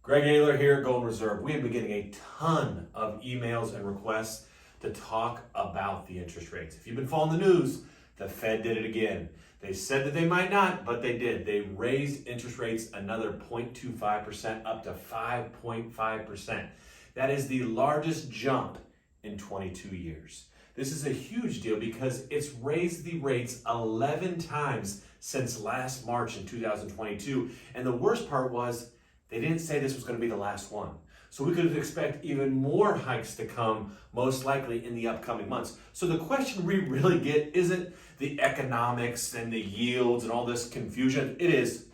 Greg Aler here at Golden Reserve. We have been getting a ton of emails and requests to talk about the interest rates. If you've been following the news, the Fed did it again. They said that they might not, but they did. They raised interest rates another 0.25% up to 5.5%. That is the largest jump in 22 years. This is a huge deal because it's raised the rates 11 times since last March in 2022. And the worst part was they didn't say this was going to be the last one. So we could expect even more hikes to come, most likely in the upcoming months. So the question we really get isn't the economics and the yields and all this confusion. It is,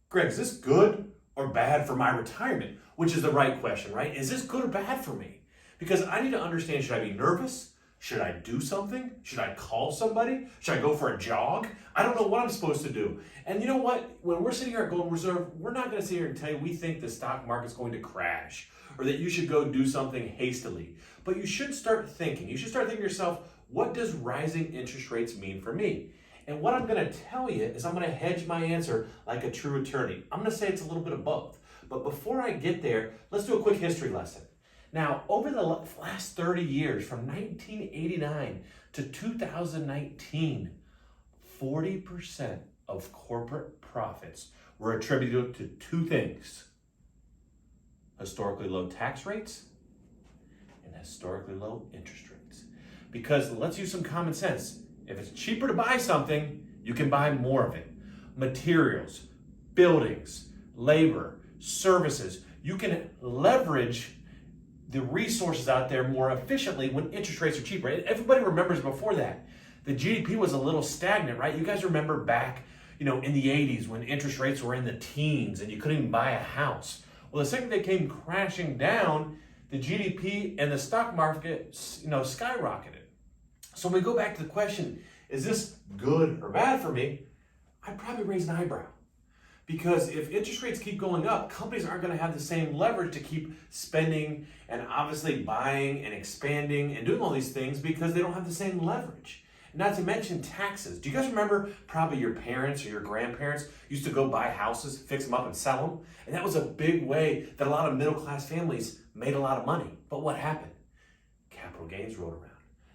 Greg, is this good or bad for my retirement? Which is the right question, right? Is this good or bad for me? Because I need to understand, should I be nervous? Should I do something? Should I call somebody? Should I go for a jog? I don't know what I'm supposed to do. And you know what? When we're sitting here at Golden Reserve, we're not going to sit here and tell you we think the stock market's going to crash or that you should go do something hastily. But you should start thinking. You should start thinking to yourself, what does rising interest rates mean for me? And what I'm going to tell you is I'm going to hedge my answer like a true attorney. I'm going to say it's a little bit of both. But before I get there, let's do a quick history lesson. Now, over the last 30 years, from 1989 to 2019, 40% of corporate profits were attributed to two things: historically low tax rates and historically low interest rates. Because let's use some common sense. If it's cheaper to buy something, you can buy more of it. Materials, buildings, labor, services, you can leverage the resources out there more efficiently when interest rates are cheaper. Everybody remembers before that, the GDP was a little stagnant, right? You guys remember back, in the 80s when interest rates were in the teens and you couldn't even buy a house. Well, the second they came crashing down, the GDP and the stock market, skyrocketed. So when we go back to the question, is this good or bad for me? I'd probably raise an eyebrow. Because if interest rates keep going up, companies aren't going to have the same leverage to keep spending and obviously buying and expanding and doing all these things because they don't have the same leverage. Not to mention taxes. Do you guys remember probably your parents or your grandparents used to go buy houses, fix them up and sell them? And that was a big way that a lot of middle-class families made a lot of money. But what happened? Capital gains rolled around.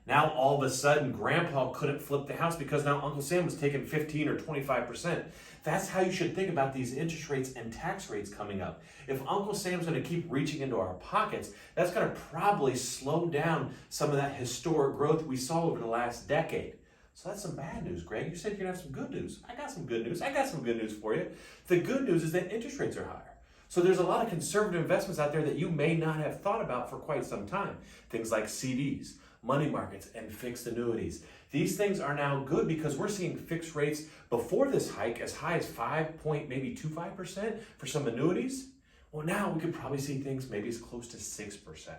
Now, all of a sudden, Grandpa couldn't flip the house because now Uncle Sam was taking 15 or 25%. That's how you should think about these interest rates and tax rates coming up. If Uncle Sam's going to keep reaching into our pockets, that's going to probably slow down some of that historic growth we saw over the last decade. So that's some bad news, Greg. You said you're going to have some good news. I got some good news for you. The good news is that interest rates are higher. So there's a lot of conservative investments out there that you may not have thought about for quite some time. Things like CDs, money markets, and fixed annuities. These things are now good because we're seeing fixed rates before this hike as high as 5.25% for some annuities. Well, now we could probably see things maybe as close to 6%.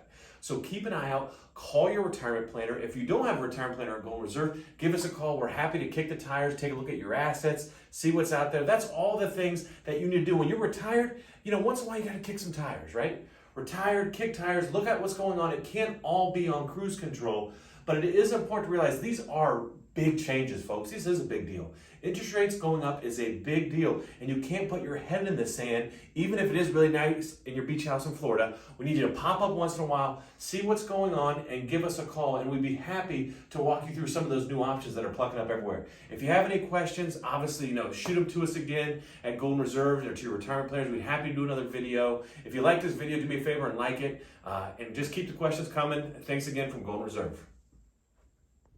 So keep an eye out. Call your retirement planner. If you don't have a retirement planner at Golden Reserve, give us a call. We're happy to kick the tires, take a look at your assets, see what's out there. That's all the things that you need to do. When you're retired, once in a while you got to kick some tires, right? Retired, kick tires, look at what's going on. It can't all be on cruise control, but it is important to realize these are big changes, folks. This is a big deal. Interest rates going up is a big deal, and you can't put your head in the sand, even if it is really nice in your beach house in Florida. We need you to pop up once in a while, see what's going on, and give us a call, and we'd be happy to walk you through some of those new options that are plucking up everywhere. If you have any questions, obviously, shoot them to us again at Golden Reserve or to your retirement planners. We'd be happy to do another video. If you like this video, do me a favor and like it, and just keep the questions coming. Thanks again from Golden Reserve.